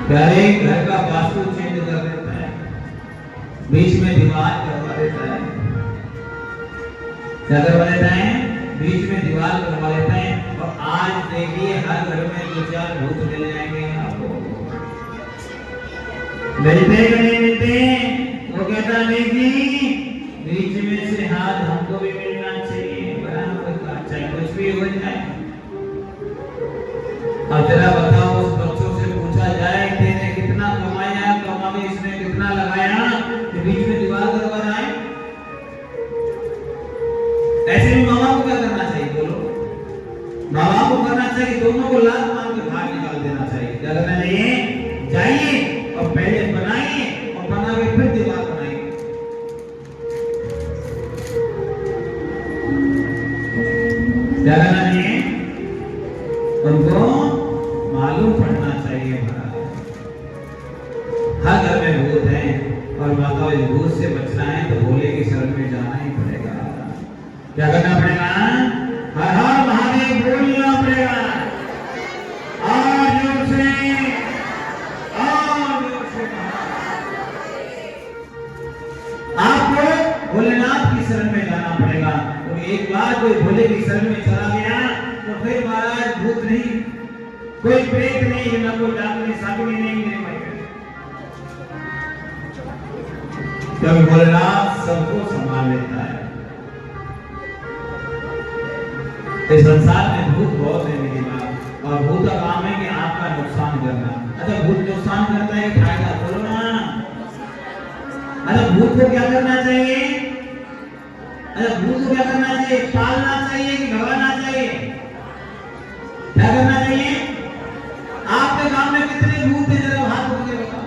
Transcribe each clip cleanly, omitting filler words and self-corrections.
प्यारे घर का वास्तु चेंज कर देता है, बीच में दीवार करवा देता है। क्या करवा देता है? बीच में दीवार करवा देता है। और आज देखिए हर घर में 2-4 भूत मिल जाएंगे आपको। मिलते नहीं मिलते? वो कहता नहीं जी बीच में से हाथ हमको भी मिलना चाहिए, बराबर चाहे कुछ भी हो जाए। अब जरा बताओ उस बच्चों से पूछा जाए तेने कितना कमाया, कमा में इसने कितना लगाया कि बीच में दीवार करवा रहा है? ऐसे में मामा को क्या करना चाहिए बोलो? मामा को करना चाहिए दोनों को लात मार के बाहर निकाल देना चाहिए। क्या करना चाहिए? जाइए और पहले बनाइए और बना के फिर दीवार बनाइए। क्या करना चाहिए? उनको मालूम पड़ना चाहिए हर घर में भूत है और माता इस भूत से बचना है तो भोले की शरण में जाना ही पड़ेगा। क्या करना पड़ेगा? हर हर महादेव बोलना पड़ेगा। और जोर से आपको भोलेनाथ की शरण में जाना पड़ेगा। तो एक बार कोई भोले की शरण में चला गया तो फिर महाराज भूत नहीं, कोई प्रेत नहीं, ना कोई डाकनी सागनी नहीं भाई। जब भोलेनाथ सबको संभाल लेता है। इस संसार में भूत बहुत है मेरी बात, और भूत का काम है कि आपका नुकसान करना। अच्छा भूत नुकसान करता है फायदा बोलो ना। अच्छा भूत को क्या करना चाहिए? अच्छा भूत को क्या करना चाहिए? पालना चाहिए कि भगाना चाहिए? क्या करना चाहिए? आपके गांव में कितने भूत हैं जरा हाथ उठा के बताओ।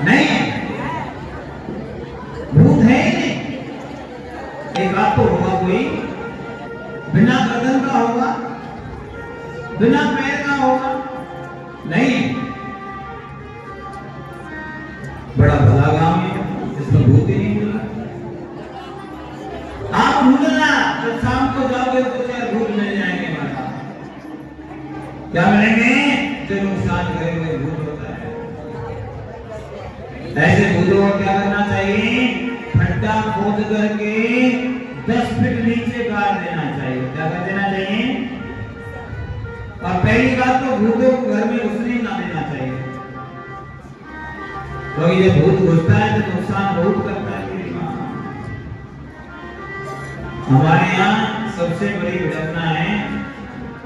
नहीं है? भूत है ही नहीं। एक बात तो होगा कोई बिना गर्दन का होगा, बिना पैर का होगा? नहीं। बड़ा भला गांव है जिसमें भूत ही नहीं मिला। आप ढूंढना जब शाम को जाओगे तो 4 भूत मिल जाएंगे। क्या मिलेंगे? जो नुकसान करेंगे भूत होता है। ऐसे भूतों को क्या करना चाहिए? खड्डा खोद करके 10 फीट नीचे गाड़ देना चाहिए। क्या कर देना चाहिए? और पहली बात तो भूतों को घर में घुसने ना देना चाहिए, क्योंकि जब भूत घुसता है तो नुकसान बहुत करता है। हमारे यहाँ सबसे बड़ी घटना है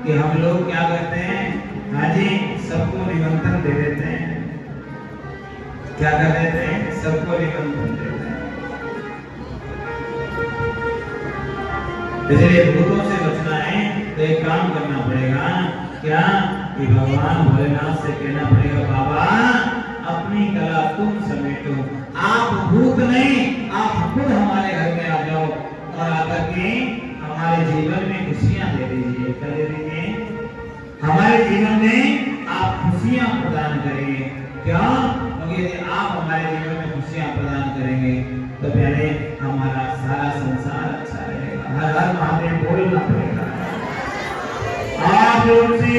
कि हम लोग क्या करते हैं? हाजी सबको निमंत्रण दे देते हैं। क्या कर देते हैं? सबको निमंत्रण देते हैं। इसलिए भूतों से बचना है तो एक काम करना पड़ेगा। क्या कि भगवान भोलेनाथ से कहना पड़ेगा बाबा अपनी कला तुम समेटो, आप भूत नहीं, आप खुद हमारे घर में आ जाओ और आकर के हमारे जीवन में खुशियां दे दीजिए। क्या दे दीजिए? हमारे जीवन में आप खुशियां प्रदान करेंगे। क्या? क्योंकि यदि आप हमारे जीवन में खुशियां प्रदान करेंगे तो पहले हमारा सारा संसार अच्छा रहेगा। हर हर महादेव बोलना पड़ेगा। आप जोर से,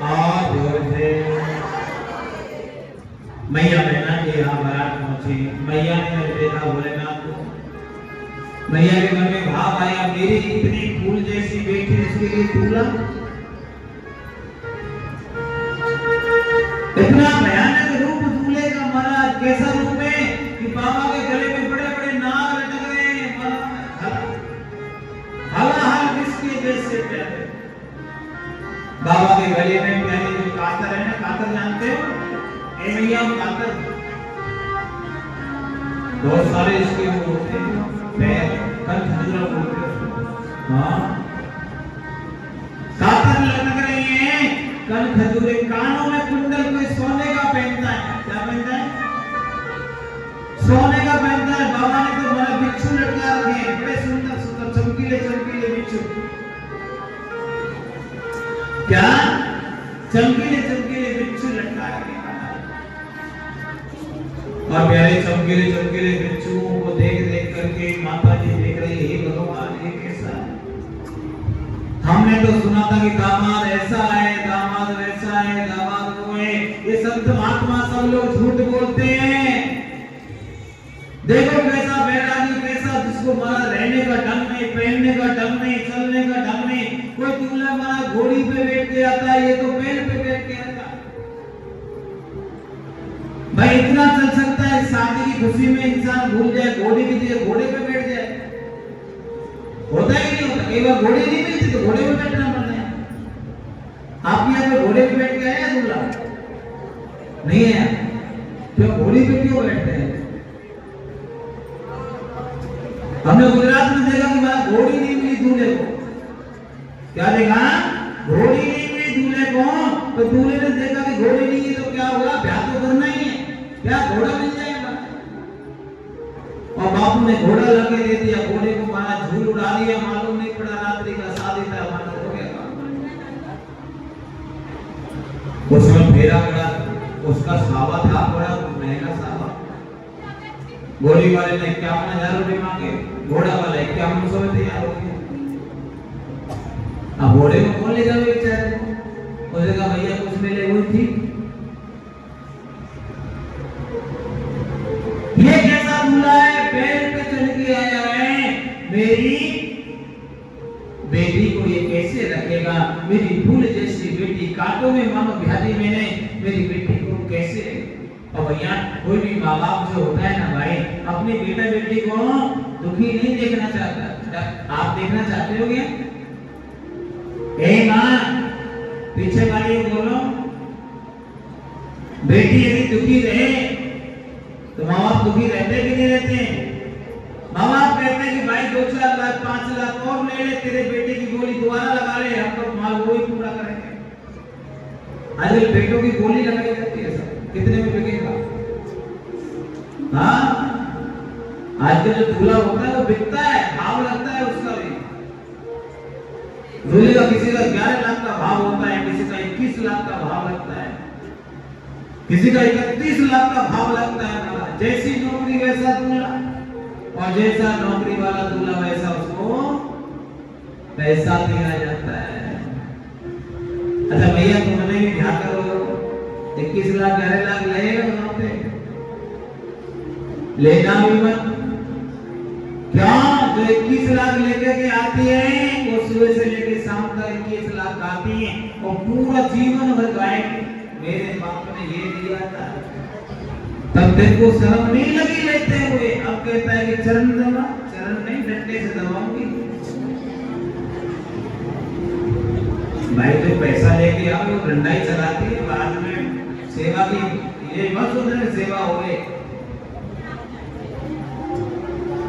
आप जोर से। मैया बहना के यहाँ बारात पहुंची। मैया ने देखा भोलेनाथ को। मैया के मन में भाव आया मेरी इतनी फूल जैसी बेटी इसके लिए दूल्हा। इतना भयानक रूप दूल्हे का महाराज, कैसा रूप है कि बाबा के गले में बड़े बड़े नाग लटक रहे हैं। हलाहल किसके जैसे प्यारे। बाबा के गले में प्यारी जो कातर है ना, कातर जानते हो? ए भैया कातर बहुत सारे इसके वो होते हैं पैर, कंठ खजुरा बोलते हैं। हाँ कातर लटक रही है, कंठ खजुरे। कानों में कुंडल कोई सोने का पहनता है। क्या पहनता है? सोने का पहनता है। बाबा ने तो बड़ा बिच्छू लटका रखे हैं, बड़े सुंदर सुंदर चमकीले चमकीले बिच्छू। क्या? चमकीले चमकीले बिच्छू लटका रखे हैं। और प्यारे चमकीले चमकीले बिच्छुओं को देख देख करके माता जी देख रही है भगवान ये कैसा। हमने हमने तो सुना था कि दामाद ऐसा है, दामाद वैसा है, दामाद वो है। ये संत महात्मा सब लोग झूठ बोलते हैं। देखो कैसा बैरागी, कैसा जिसको मारा रहने का ढंग नहीं, पहनने का ढंग नहीं, चलने का ढंग नहीं। कोई दूल्हा मारा घोड़ी पे बैठ के आता है, ये तो बैल पे बैठ के आता है। भाई इतना चल सकता है शादी की खुशी में इंसान भूल जाए, घोड़े की जगह घोड़े पे बैठ जाए। होता है कि नहीं होता? कई बार घोड़े नहीं मिलती तो घोड़े पे बैठना पड़ता है। आप यहाँ पे घोड़े पे बैठ के आया दूल्हा? नहीं है। तो घोड़ी पे क्यों बैठते हैं? हमने गुजरात में देखा कि वहां घोड़ी नहीं मिली दूल्हे को। क्या देखा? घोड़ी नहीं मिली दूल्हे को। तो दूल्हे ने देखा कि घोड़ी नहीं है तो क्या होगा? ब्याह तो करना ही है, क्या घोड़ा मिल जाएगा? और बापू ने घोड़ा लगे दे दिया, घोड़े को मारा, झूल उड़ा दिया, मालूम नहीं पड़ा रात्रि का शादी था, हमारा हो गया। उसमें फेरा पड़ा, उसका सावा था बड़ा महंगा सावा। घोड़ी वाले ने 51,000 रुपए मांगे, घोड़ा वाला 5100 में तैयार हो गया। अब घोड़े को कौन ले जाए बेचारे को? उसने कहा भैया कुछ मिले हुई थी। ये कैसा दूल्हा है? पैर पे चढ़ के आया है। मेरी बेटी को ये कैसे रखेगा? मेरी फूल जैसी बेटी, कांटों में मानो ब्याही मैंने मेरी बेटी को कैसे? और भैया कोई भी माँ बाप जो होता है ना भाई, अपनी बेटा बेटी को दुखी नहीं देखना चाहता। आप देखना चाहते हो क्या? माँ पीछे वाली बोलो, बेटी यदि दुखी रहे तो माँ बाप दुखी रहते कि नहीं रहते? माँ बाप कहते हैं कि भाई 2-4 लाख 5 लाख और ले ले, तेरे बेटे की गोली दोबारा लगा ले, हम तो माल वो ही पूरा करेंगे। आजकल बेटों की गोली लगाई जाती है, सब कितने में बिकेगा? हाँ, आजकल जो दूल्हा होता है वो बिकता है, भाव लगता है उसका भी। दूल्हे का किसी का 11 लाख का भाव होता है, किसी का 21 लाख का भाव लगता है, किसी का 31 लाख का भाव लगता है। जैसी नौकरी वैसा दूल्हा, और जैसा नौकरी वाला दूल्हा वैसा उसको पैसा दिया जाता है। अच्छा भैया तुमने भी क्या करो, 21 लाख 11 लाख लगेगा वहां पे, लेना भी मत। क्या जो 21 लाख लेकर के आती है वो सुबह से लेकर शाम तक 21 लाख आती है और पूरा जीवन भर गाएगी मेरे बाप ने ये दिया था। तब देखो शर्म नहीं लगी लेते हुए, अब कहता है कि चरण दबा, चरण नहीं डंडे से दबाऊंगी। भाई जो पैसा लेके आओ वो डंडा ही चलाती है, बाद में सेवा की ये मत सोचना सेवा हो गई।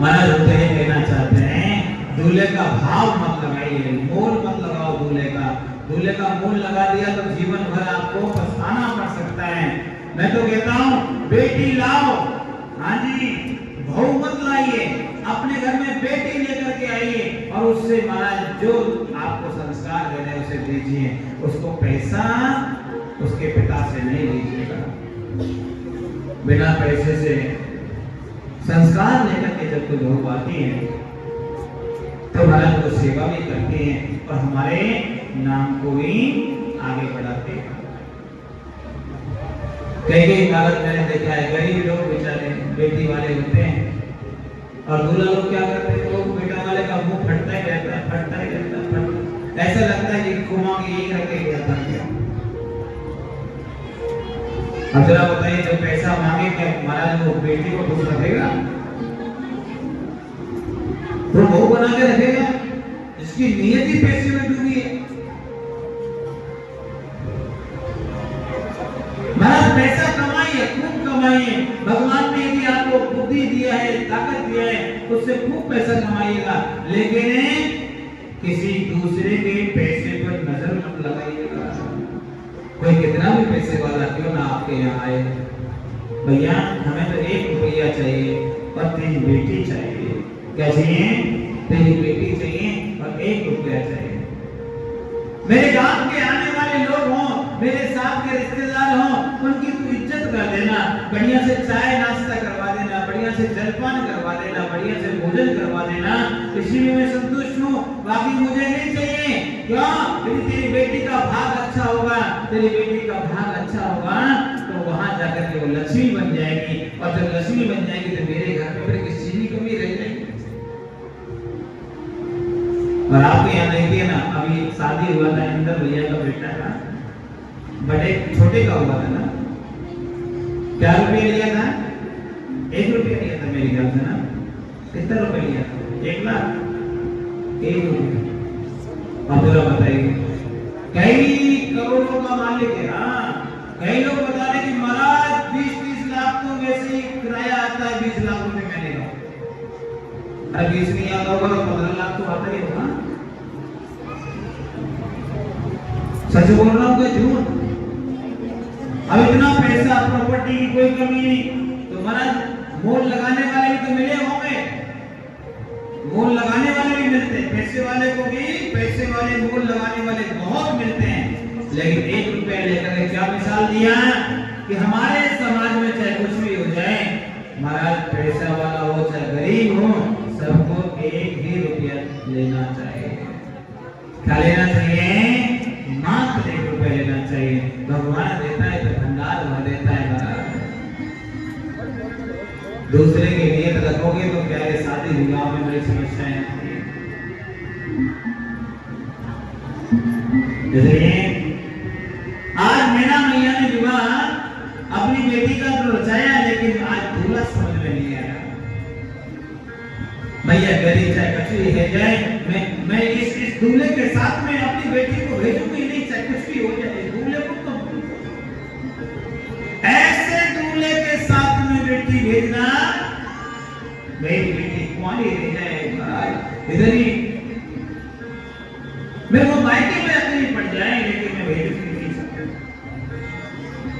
महाराज होते हैं कहना चाहते हैं दूल्हे का भाव मत लगाइए, मोल मत लगाओ दूल्हे का। दूल्हे का मोल लगा दिया तो जीवन भर आपको पछताना पड़ सकता है। मैं तो कहता हूँ बेटी लाओ, हाँ जी, बहू मत लाइए, अपने घर में बेटी लेकर के आइए और उससे महाराज जो आपको संस्कार देने उसे दीजिए, उसको पैसा उसके पिता से नहीं लीजिएगा। बिना पैसे से संस्कार लेकर के जब कोई बहू आती है तो महाराज वो सेवा भी करते हैं और हमारे नाम को भी आगे बढ़ाते हैं। कई भारत मैंने देखा है, गरीब लोग बेचारे बेटी वाले होते हैं और दूल्हा लोग क्या करते हैं, वो बेटा वाले का मुंह फटता ही रहता है, फटता ही रहता है, फटता। ऐसा लगता है कि घुमा के एक रख के गया था क्या। अब जरा बताइए जब पैसा मांगे क्या महाराज वो बेटी को खुश रखेगा? तो बहू बना के रखेगा? इसकी नीयत ही पैसे में डूबी है। महाराज पैसा कमाइए, खूब कमाइए। भगवान ने यदि आपको बुद्धि दिया है, ताकत दिया है, उससे खूब पैसा कमाइएगा, लेकिन किसी दूसरे के पैसे पर नजर मत लगाइएगा। कोई कितना भी पैसे वाला क्यों ना आपके यहाँ आए, भैया हमें तो 1 रुपया चाहिए और 3 बेटी चाहिए। क्या चाहिए? 3 बेटी चाहिए और 1 रुपया चाहिए। मेरे गांव के आने वाले लोग हों, मेरे साथ के रिश्तेदार हों, उनकी तू इज्जत कर देना, बढ़िया से चाय नाश्ता करवा देना, बढ़िया से जलपान करवा देना, बढ़िया से भोजन करवा देना। इसी में मैं संतुष्ट हूँ, बाकी मुझे नहीं चाहिए क्यों? यदि तेरी बेटी का भाग अच्छा होगा, तेरी बेटी का भाग अच्छा होगा तो वहां जाकर के वो लक्ष्मी बन जाएगी, और जब लक्ष्मी बन जाएगी तो मेरे घर में फिर किस चीज की कमी रह जाएगी। और आपके यहाँ देखिए ना, अभी शादी हुआ था, इंदर भैया का बेटा था, बड़े छोटे का हुआ था ना, क्या रुपये लिया था? 1 रुपया लिया था मेरे ख्याल से ना। कितना रुपये लिया था? 1 लाख 1 रुपया। अब जरा बताइए, कई करोड़ों का मालिक है। हाँ, कई लोग बता रहे कि महाराज 20-30 लाख तो वैसे ही किराया आता है, 20 लाख रुपए मैंने कहा। अरे 20 नहीं आता होगा तो 15 लाख तो आता ही होगा। सच बोल रहा हूँ कि झूठ? अब इतना पैसा, प्रॉपर्टी की कोई कमी नहीं, तो महाराज मोल लगाने वाले भी तो मिले होंगे, मोल लगाने वाले भी मिलते हैं, पैसे वाले को भी, पैसे वाले मोल लगाने वाले बहुत मिलते हैं। लेकिन 1 रुपया लेकर के क्या मिसाल दिया कि हमारे समाज में चाहे कुछ भी हो जाए, महाराज पैसा वाला हो चाहे गरीब हो, सबको 1 ही रुपया लेना चाहिए। क्या लेना चाहिए? मात्र 1 रुपया लेना चाहिए। भगवान देता है तो भंडार भर देता है महाराज। दूसरे के लिए रखोगे तो क्या है, शादी विवाह में बड़ी समस्याएं आती हैं। जैसे आज मीना मैया ने विवाह अपनी बेटी का तो रचाया, लेकिन आज दूल्हा समझ में नहीं आया। भैया गरीब चाहे कुछ भी है जाए, मैं इस दूल्हे के साथ में अपनी बेटी को भेजूंगी नहीं, चाहे कुछ भी हो जाए, दूल्हे को तो ऐसे दूल्हे के साथ में बेटी भेजना, मेरी बेटी कुंवारी रह जाए इधर ही, मेरे को मायके में अकेली पड़ जाए, लेकिन मैं भेज नहीं सकता।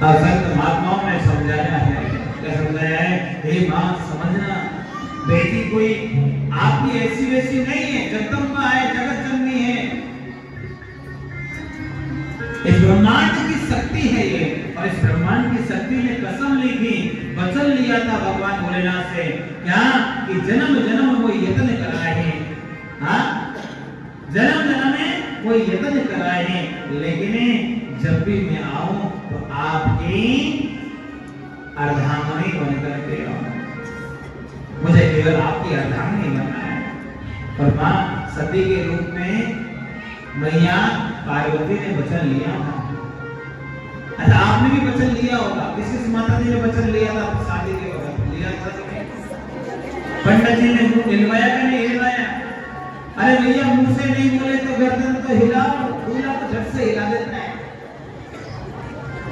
अब संत महात्माओं ने समझाया है, क्या समझाया है? हे मां समझना, बेटी कोई आपकी ऐसी वैसी नहीं है, जगदम्बा है, जगत जननी है, इस ब्रह्मांड की शक्ति है ये। और इस ब्रह्मांड की शक्ति ने कसम ली थी, वचन लिया था भगवान भोलेनाथ से, क्या कि जन्म जन्म वो यत्न कराए हैं। हाँ, जन्म जन्म में वो यत्न कराए हैं, लेकिन जब भी मैं आऊं तो आपकी अर्धांगिनी बनकर के आऊं, मुझे केवल आपकी अर्धांगिनी बनना है। और मां सती के रूप में मैया पार्वती ने वचन लिया था। अच्छा, आपने भी वचन लिया होगा, किस माता जी ने वचन लिया था शादी के वक्त? लिया था पंडित जी ने मुंह हिलवाया कि नहीं हिलवाया? अरे भैया मुंह से नहीं बोले तो गर्दन तो हिलाओ, दूल्हा तो झट से हिला देता है।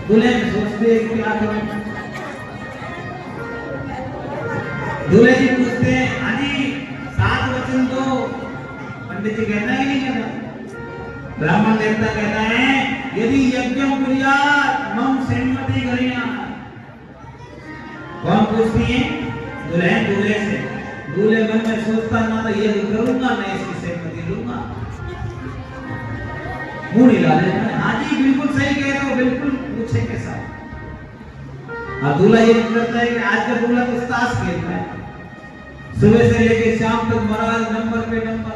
दूल्हे सोचते हैं क्या करूं, दूल्हे जी पूछते हैं, हाँ जी 7 वचन दो। पंडित जी कहता है नहीं कहता? ब्राह्मण देवता कहता है, यदि यज्ञम कुर्यात् मम सहमति करियात्। कौन पूछती है? दुल्हन दूल्हे से। दूल्हे मन में सोचता ना तो यज्ञ करूंगा, मैं इसकी सहमति लूंगा। मुंह हिला देता है, हाँ जी बिल्कुल सही कह रहे हो, बिल्कुल पूछे के साथ। अब दूल्हा ये करता है कि आज का दूल्हा तो ताश खेलता है, सुबह से लेकर शाम तक महाराज नंबर पे नंबर,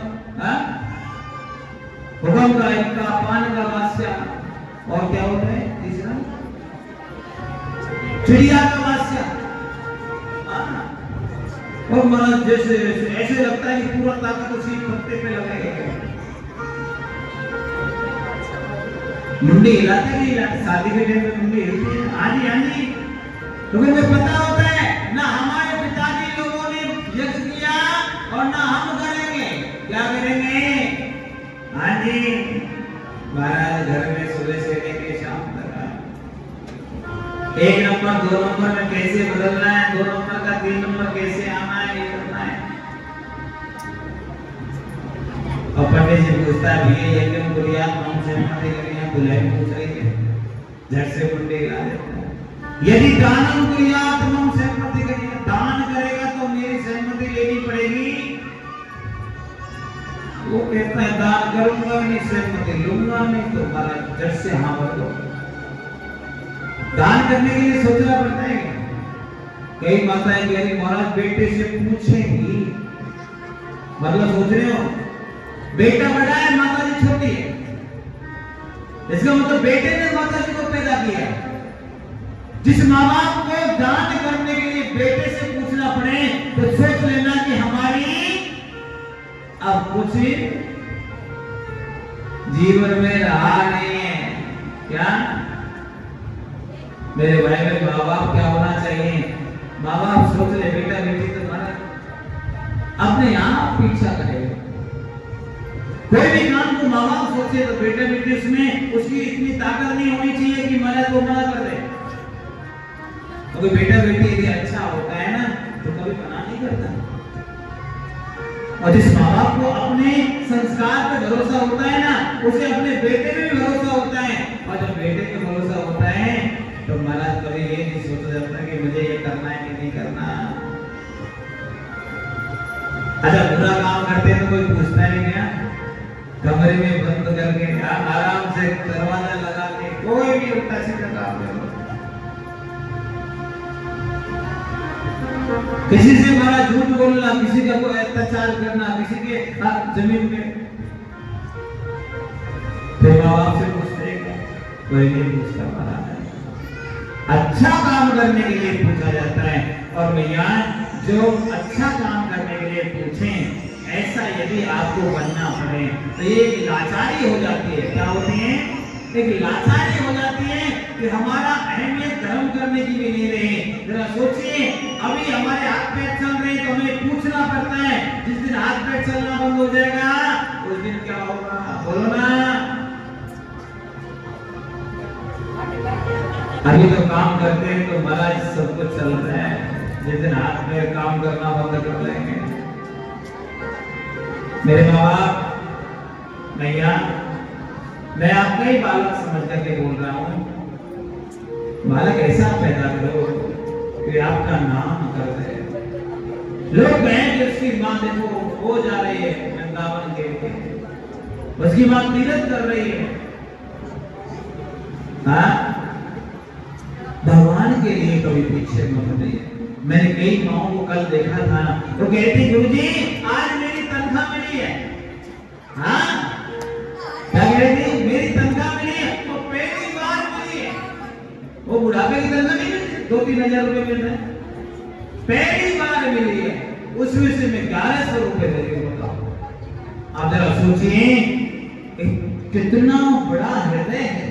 हुक्म का इनका, पान का बादशाह, और क्या होता है तीसरा? चिड़िया का बादशाह। और महाराज जैसे ऐसे लगता है कि पूरा ताकत उसी पत्ते पे लगाएगा। मुंडी हिलाते नहीं हिलाते? शादी के टाइम में मुंडी हिलती है, आनी आनी। तो फिर पता होता है ना, हमारे पिताजी लोगों ने यज्ञ किया और ना हम करेंगे, क्या करेंगे? हाँ जी, महाराज घर में सुबह से लेके शाम तक 1 नंबर 2 नंबर में कैसे बदलना है, 2 नंबर का 3 नंबर कैसे आना है, ये करना है। और पंडित जी पूछता है, भैया यज्ञ कुर्यात् मम सहमति करियात्। दुल्हन पूछ रही है, झट से मुंडे हिला देता है, यदि दानम कुर्यात् मम सहमति करियात्। दान करेगा तो मेरी सहमति लेनी पड़ेगी। वो कहता है, दान करूंगा नहीं, सहमति लूंगा नहीं। तो महाराज झट से हाँ बोलो। दान करने के लिए सोचना पड़ता है। कई माताएं कह रही, महाराज बेटे से पूछेंगी, मतलब सोच रहे हो बेटा बड़ा है, माता जी छोटी है, इसका मतलब बेटे ने माता जी को पैदा किया। जिस माँ बाप को दान करने के लिए बेटे से पूछना पड़े तो सोच लेना कि हमारी अब कुछ जीवन में रहा नहीं है। क्या मेरे भाई में माँ बाप क्या होना चाहिए? माँ बाप सोच ले बेटा बेटी तो मरा अपने आप पीछा करेगा। कोई भी काम को माँ बाप सोचे तो बेटा बेटी उसमें उसकी इतनी ताकत नहीं होनी चाहिए कि मना तो मना कर दे। क्योंकि बेटा बेटी यदि अच्छा होता है ना तो कभी मना नहीं करता। और जिस माँ बाप को अपने संस्कार पे भरोसा होता है ना उसे अपने बेटे में भी भरोसा होता है। और जब बेटे पे भरोसा होता है तो महाराज कभी ये नहीं सोचा जाता कि मुझे ये करना है कि नहीं करना। अच्छा बुरा काम करते हैं तो कोई पूछता नहीं क्या? कमरे में बंद करके आराम से दरवाजा लगा के कोई भी उल्टा सीधा काम करो। किसी से हमारा झूठ बोलना, किसी का कोई अत्याचार करना, किसी के जमीन पे फिर माँ बाप से पूछते हैं कोई नहीं पूछता। हमारा अच्छा काम करने के लिए पूछा जाता है। और भैया जो अच्छा काम करने के लिए पूछें ऐसा यदि आपको बनना पड़े तो ये लाचारी हो जाती है। क्या होती है? एक लाचारी हो जाती है कि हमारा अहमियत धर्म करने की भी नहीं रही। जरा सोचिए अभी हमारे हाथ पैर चल रहे हैं तो हमें पूछना पड़ता है। जिस दिन हाथ पैर चलना बंद हो जाएगा उस दिन क्या होगा? बोलो ना। अभी तो काम करते हैं तो महाराज सब कुछ चल रहा है। जिस दिन हाथ पैर काम करना बंद कर देंगे। मेरे माँ बाप भैया मैं आपका ही बालक समझ करके बोल रहा हूँ। बालक ऐसा पैदा करो कि आपका नाम कर दे। लोग कहें कि उसकी माँ देखो वो जा रही है वृंदावन के, उसकी माँ तीरथ कर रही है। हाँ भगवान के लिए कभी पीछे मत रहिए। मैंने कई माओं को कल देखा था तो कहती गुरुजी आज मेरी तनख्वाह मिली है। हाँ क्या कहती? मेरी तनख्वाह मिली है। तो पहली बार मिली है। वो बुढ़ापे की तनख्वाह नहीं मिलती, 2-3 हजार रुपए मिल रहे हैं। पहली बार मिली है उसमें से मैं 1100 रुपए दे रही हूँ। आप जरा सोचिए कितना बड़ा हृदय है